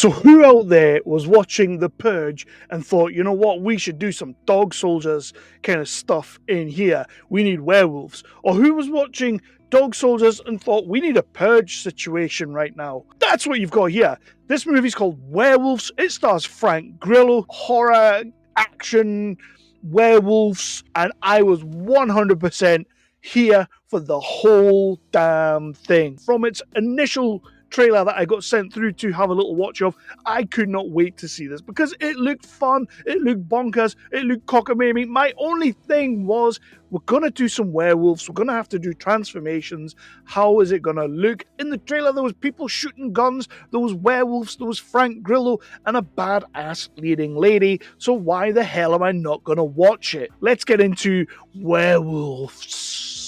So who out there was watching The Purge and thought, you know what, we should do some dog soldiers kind of stuff in here. We need werewolves. Or who was watching Dog Soldiers and thought, we need a Purge situation right now. That's what you've got here. This movie's called Werewolves. It stars Frank Grillo, horror, action, werewolves, and I was 100% here for the whole damn thing. From its initial trailer that I got sent through to have a little watch of, I could not wait to see this because it looked fun, it looked bonkers, it looked cockamamie. My only thing was, we're gonna do some werewolves, we're gonna have to do transformations. How is it gonna look? In the trailer there was people shooting guns, there was werewolves, there was Frank Grillo and a badass leading lady, so why the hell am I not gonna watch it? Let's get into Werewolves.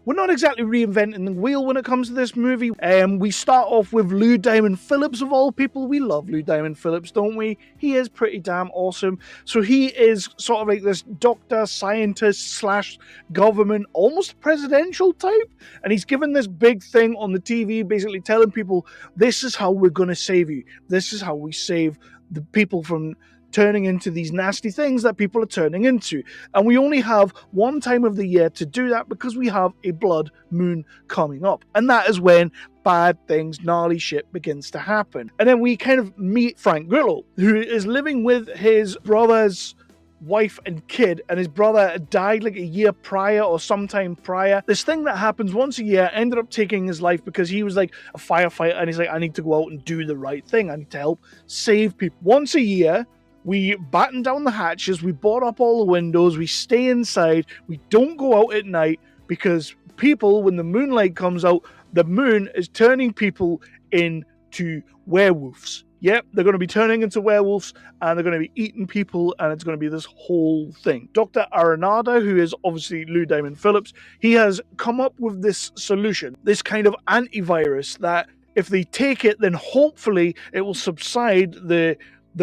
We're not exactly reinventing the wheel when it comes to this movie. We start off with Lou Diamond Phillips, of all people. We love Lou Diamond Phillips, don't we? He is pretty damn awesome. So he is sort of like this doctor, scientist slash government, almost presidential type. And he's given this big thing on the TV, basically telling people, this is how we're going to save you. This is how we save the people from turning into these nasty things that people are turning into. And we only have one time of the year to do that because we have a blood moon coming up. And that is when bad things, gnarly shit begins to happen. And then we kind of meet Frank Grillo, who is living with his brother's wife and kid, and his brother died like a year prior or sometime prior. This thing that happens once a year ended up taking his life because he was like a firefighter and he's like, I need to go out and do the right thing. I need to help save people. Once a year, we batten down the hatches, we board up all the windows, we stay inside, we don't go out at night because people, when the moonlight comes out, the moon is turning people into werewolves. Yep, they're going to be turning into werewolves and they're going to be eating people and it's going to be this whole thing. Dr. Aranada, who is obviously Lou Diamond Phillips, he has come up with this solution, this kind of antivirus that if they take it, then hopefully it will subside the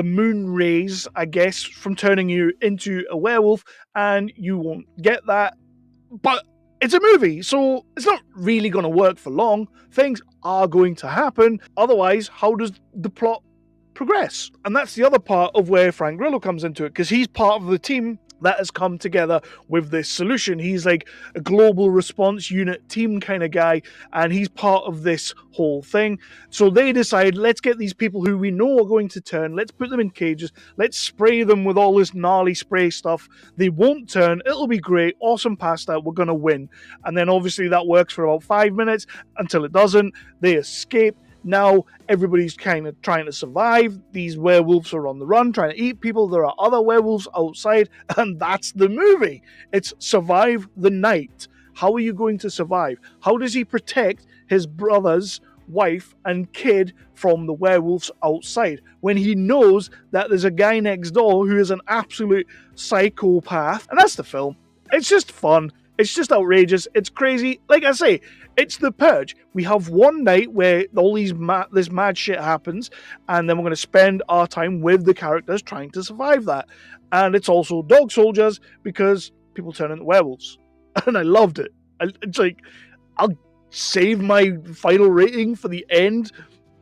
moon rays, I guess, from turning you into a werewolf, and you won't get that. But it's a movie, so it's not really going to work for long. Things are going to happen. Otherwise, how does the plot progress? And that's the other part of where Frank Grillo comes into it, because he's part of the team that has come together with this solution. He's like a global response unit team kind of guy, and he's part of this whole thing. So they decide, let's get these people who we know are going to turn, let's put them in cages, let's spray them with all this gnarly spray stuff. They won't turn, it'll be great, awesome pasta, we're going to win. And then obviously that works for about 5 minutes until it doesn't. They escape. Now everybody's kind of trying to survive. These werewolves are on the run, trying to eat people. There are other werewolves outside, and that's the movie. It's survive the night. How are you going to survive? How does he protect his brother's wife and kid from the werewolves outside when he knows that there's a guy next door who is an absolute psychopath? And that's the film. It's just fun. It's just outrageous. It's crazy. Like I say, it's The Purge. We have one night where all this mad shit happens, and then we're going to spend our time with the characters trying to survive that. And it's also dog soldiers because people turn into werewolves. And I loved it. It's like, I'll save my final rating for the end,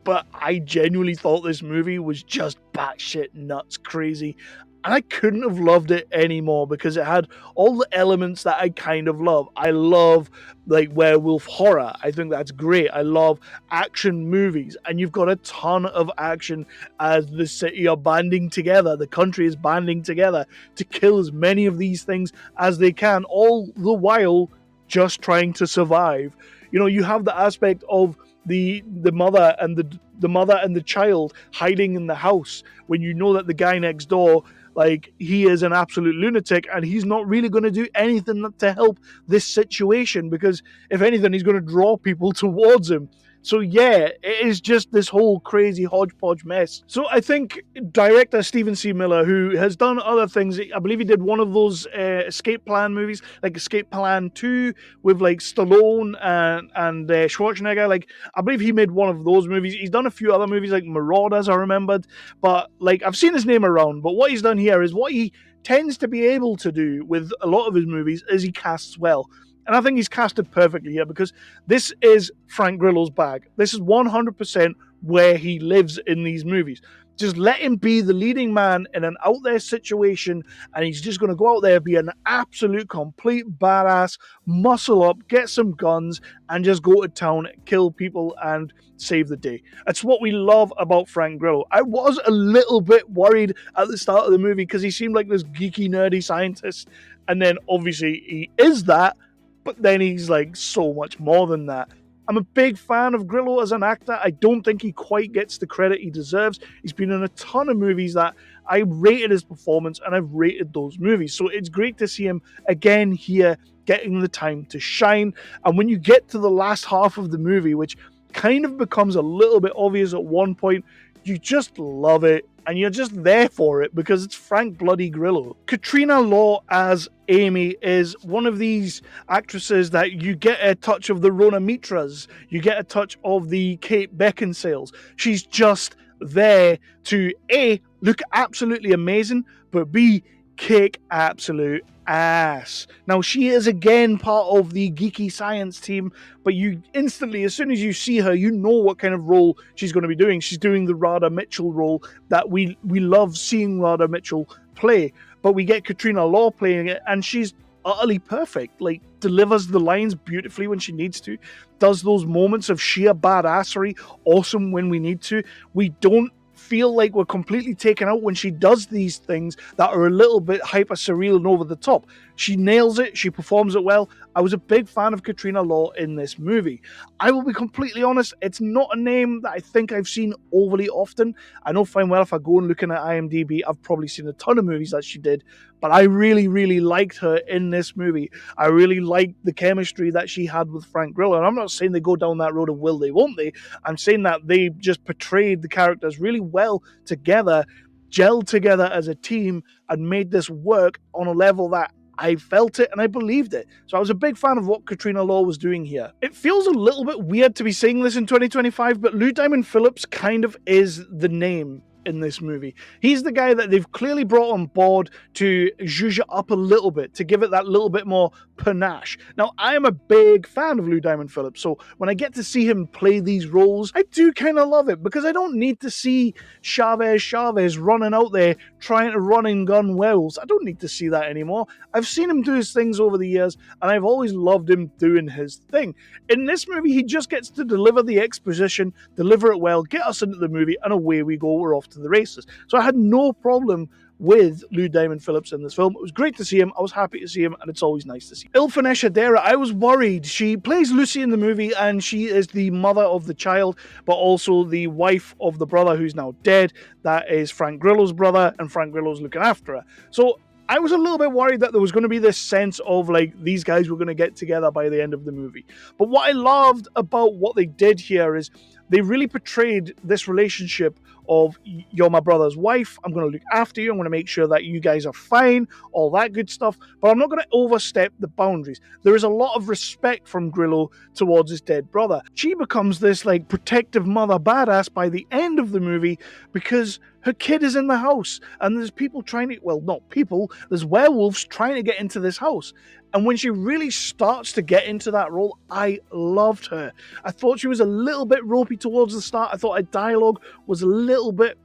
but I genuinely thought this movie was just batshit nuts crazy. And I couldn't have loved it anymore because it had all the elements that I kind of love. I love like werewolf horror. I think that's great. I love action movies. And you've got a ton of action as the city are banding together. The country is banding together to kill as many of these things as they can, all the while just trying to survive. You know, you have the aspect of the mother and the mother and the child hiding in the house when you know that the guy next door, like, he is an absolute lunatic and he's not really going to do anything to help this situation because if anything he's going to draw people towards him. So yeah, it is just this whole crazy hodgepodge mess. So I think director Stephen C. Miller, who has done other things, I believe he did one of those Escape Plan movies, like Escape Plan 2 with like Stallone and Schwarzenegger. Like, I believe he made one of those movies. He's done a few other movies like Marauders, I remembered. But like, I've seen his name around. But what he's done here is what he tends to be able to do with a lot of his movies is he casts well. And I think he's casted perfectly here because this is Frank Grillo's bag. This is 100% where he lives in these movies. Just let him be the leading man in an out there situation, and he's just going to go out there, be an absolute complete badass, muscle up, get some guns, and just go to town, kill people, and save the day. That's what we love about Frank Grillo. I was a little bit worried at the start of the movie because he seemed like this geeky, nerdy scientist, and then obviously he is that, but then he's like so much more than that. I'm a big fan of Grillo as an actor. I don't think he quite gets the credit he deserves. He's been in a ton of movies that I rated his performance, and I've rated those movies. So it's great to see him again here getting the time to shine. And when you get to the last half of the movie, which kind of becomes a little bit obvious at one point, you just love it, and you're just there for it because it's Frank bloody Grillo. Katrina Law as Amy is one of these actresses that you get a touch of the Rona Mitras, you get a touch of the Kate Beckinsales. She's just there to A, look absolutely amazing, but B, kick absolute ass. Now, she is again part of the geeky science team, but you instantly, as soon as you see her, you know what kind of role she's going to be doing. She's doing the Radha Mitchell role that we love seeing Radha Mitchell play, but we get Katrina Law playing it, and she's utterly perfect. Like, delivers the lines beautifully when she needs to, does those moments of sheer badassery awesome when we need to. We don't feel like we're completely taken out when she does these things that are a little bit hyper surreal and over the top. She nails it. She performs it well. I was a big fan of Katrina Law in this movie. I will be completely honest, it's not a name that I think I've seen overly often. I know fine well if I go and look at IMDb, I've probably seen a ton of movies that she did, but I really, really liked her in this movie. I really liked the chemistry that she had with Frank Grillo, and I'm not saying they go down that road of will they, won't they. I'm saying that they just portrayed the characters really well together, gelled together as a team, and made this work on a level that I felt it and I believed it. So I was a big fan of what Katrina Law was doing here. It feels a little bit weird to be saying this in 2025, but Lou Diamond Phillips kind of is the name in this movie. He's the guy that they've clearly brought on board to zhuzh it up a little bit, to give it that little bit more panache. Now, I am a big fan of Lou Diamond Phillips, so when I get to see him play these roles, I do kind of love it, because I don't need to see Chavez running out there trying to run and gun werewolves. I don't need to see that anymore. I've seen him do his things over the years, and I've always loved him doing his thing. In this movie, he just gets to deliver the exposition, deliver it well, get us into the movie, and away we go. We're off to the races. So I had no problem with Lou Diamond Phillips in this film. It was great to see him. I was happy to see him, and it's always nice to see him. Ilfenesh Adera, I was worried. She plays Lucy in the movie, and she is the mother of the child, but also the wife of the brother who's now dead. That is Frank Grillo's brother, and Frank Grillo's looking after her. So I was a little bit worried that there was going to be this sense of like these guys were going to get together by the end of the movie. But what I loved about what they did here is they really portrayed this relationship of, you're my brother's wife, I'm going to look after you, I'm going to make sure that you guys are fine, all that good stuff, but I'm not going to overstep the boundaries. There is a lot of respect from Grillo towards his dead brother. She becomes this like protective mother badass by the end of the movie because her kid is in the house, and there's people trying to, well, not people, there's werewolves trying to get into this house. And when she really starts to get into that role, I loved her. I thought she was a little bit ropey towards the start. I thought her dialogue was a little bit,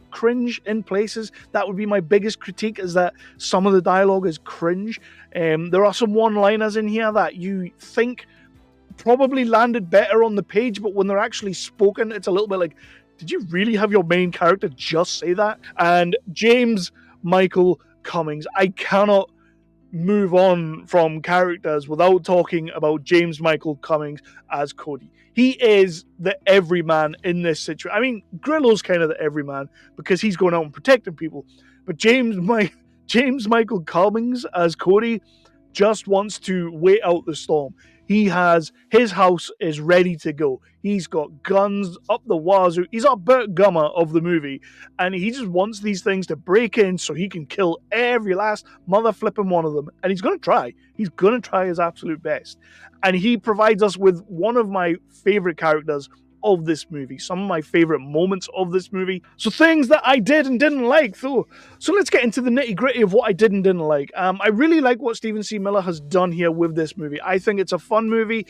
cringe in places. That would be my biggest critique, is that some of the dialogue is cringe. There are some one-liners in here that you think probably landed better on the page, but when they're actually spoken, it's a little bit like, did you really have your main character just say that? And James Michael Cummings, I cannot move on from characters without talking about James Michael Cummings as Cody. He is the everyman in this situation. I mean, Grillo's kind of the everyman because he's going out and protecting people, but James Michael Cummings as Cody just wants to wait out the storm. His house is ready to go. He's got guns up the wazoo. He's our Burt Gummer of the movie, and he just wants these things to break in so he can kill every last mother flipping one of them. And he's going to try. He's going to try his absolute best. And he provides us with one of my favorite characters of this movie, some of my favorite moments of this movie. So things that I did and didn't like, though. So let's get into the nitty gritty of what I did and didn't like. I really like what Stephen C. Miller has done here with this movie. I think it's a fun movie.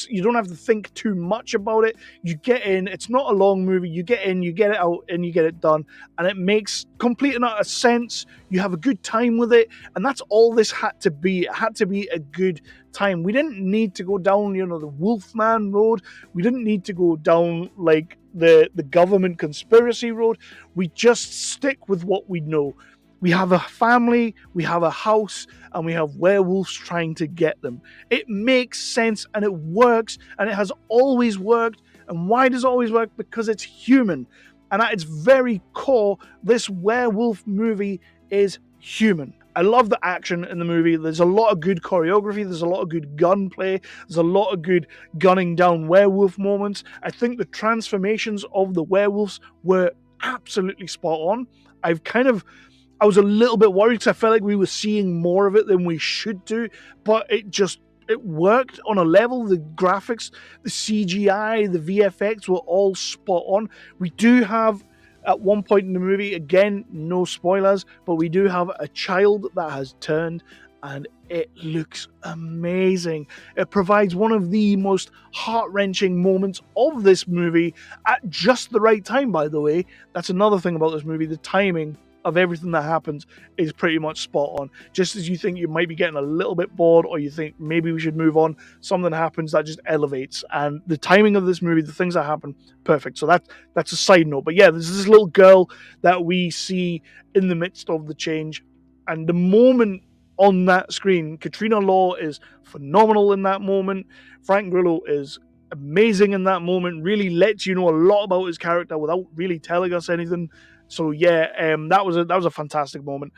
You don't have to think too much about it. You get in. It's not a long movie. You get in, you get it out, and you get it done, and it makes complete and utter sense. You have a good time with it, and that's all this had to be. It had to be a good time. We didn't need to go down, the Wolfman road. We didn't need to go down like the government conspiracy road. We just stick with what we know. We have a family, we have a house, and we have werewolves trying to get them. It makes sense, and it works, and it has always worked. And why does it always work? Because it's human. And at its very core, this werewolf movie is human. I love the action in the movie. There's a lot of good choreography. There's a lot of good gunplay. There's a lot of good gunning down werewolf moments. I think the transformations of the werewolves were absolutely spot on. I was a little bit worried because I felt like we were seeing more of it than we should do, but it worked on a level. The graphics, the CGI, the VFX were all spot on. We do have, at one point in the movie, again, no spoilers, but we do have a child that has turned, and it looks amazing. It provides one of the most heart-wrenching moments of this movie at just the right time, by the way. That's another thing about this movie. The timing of everything that happens is pretty much spot on. Just as you think you might be getting a little bit bored, or you think maybe we should move on, something happens that just elevates. And the timing of this movie, the things that happen, perfect. So that's a side note. But yeah, there's this little girl that we see in the midst of the change, and the moment on that screen, Katrina Law is phenomenal in that moment. Frank Grillo is amazing in that moment. Really lets you know a lot about his character without really telling us anything. So yeah, that was a fantastic moment.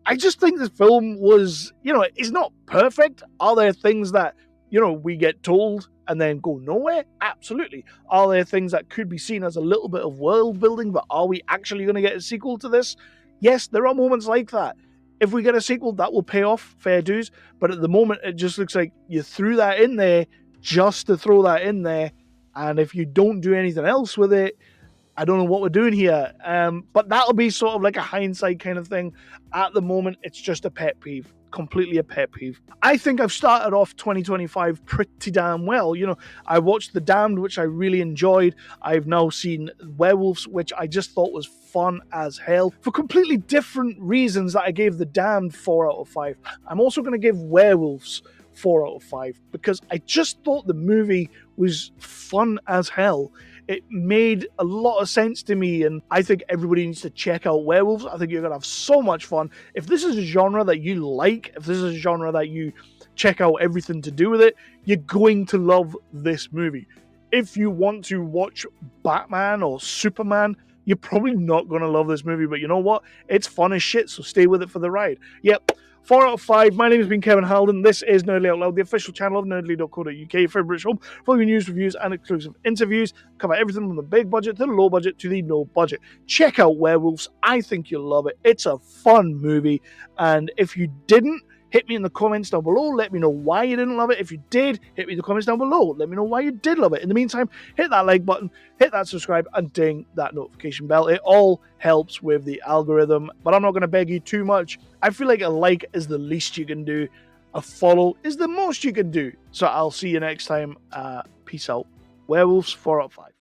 I just think this film was, it's not perfect. Are there things that, we get told and then go nowhere? Absolutely. Are there things that could be seen as a little bit of world building, but are we actually going to get a sequel to this? Yes, there are moments like that. If we get a sequel, that will pay off, fair dues. But at the moment, it just looks like you threw that in there just to throw that in there. And if you don't do anything else with it, I don't know what we're doing here. But that'll be sort of like a hindsight kind of thing. At the moment, it's just a pet peeve. Completely a pet peeve. I think I've started off 2025 pretty damn well. I watched The Damned, which I really enjoyed. I've now seen Werewolves, which I just thought was fun as hell. For completely different reasons that I gave The Damned 4 out of 5. I'm also going to give Werewolves 4 out of 5 because I just thought the movie was fun as hell. It made a lot of sense to me, and I think everybody needs to check out Werewolves. I think you're going to have so much fun. If this is a genre that you like, if this is a genre that you check out everything to do with it, you're going to love this movie. If you want to watch Batman or Superman, you're probably not going to love this movie, but you know what? It's fun as shit, so stay with it for the ride. Yep. 4 out of 5. My name has been Kevin Halden. This is Nerdly Out Loud, the official channel of nerdly.co.uk, your favourite British home for all your news, reviews, and exclusive interviews. Cover everything from the big budget to the low budget to the no budget. Check out Werewolves. I think you'll love it. It's a fun movie, and if you didn't, hit me in the comments down below. Let me know why you didn't love it. If you did, hit me in the comments down below. Let me know why you did love it. In the meantime, hit that like button, hit that subscribe, and ding that notification bell. It all helps with the algorithm, but I'm not going to beg you too much. I feel like a like is the least you can do. A follow is the most you can do. So I'll see you next time. Peace out. Werewolves 4 out of 5.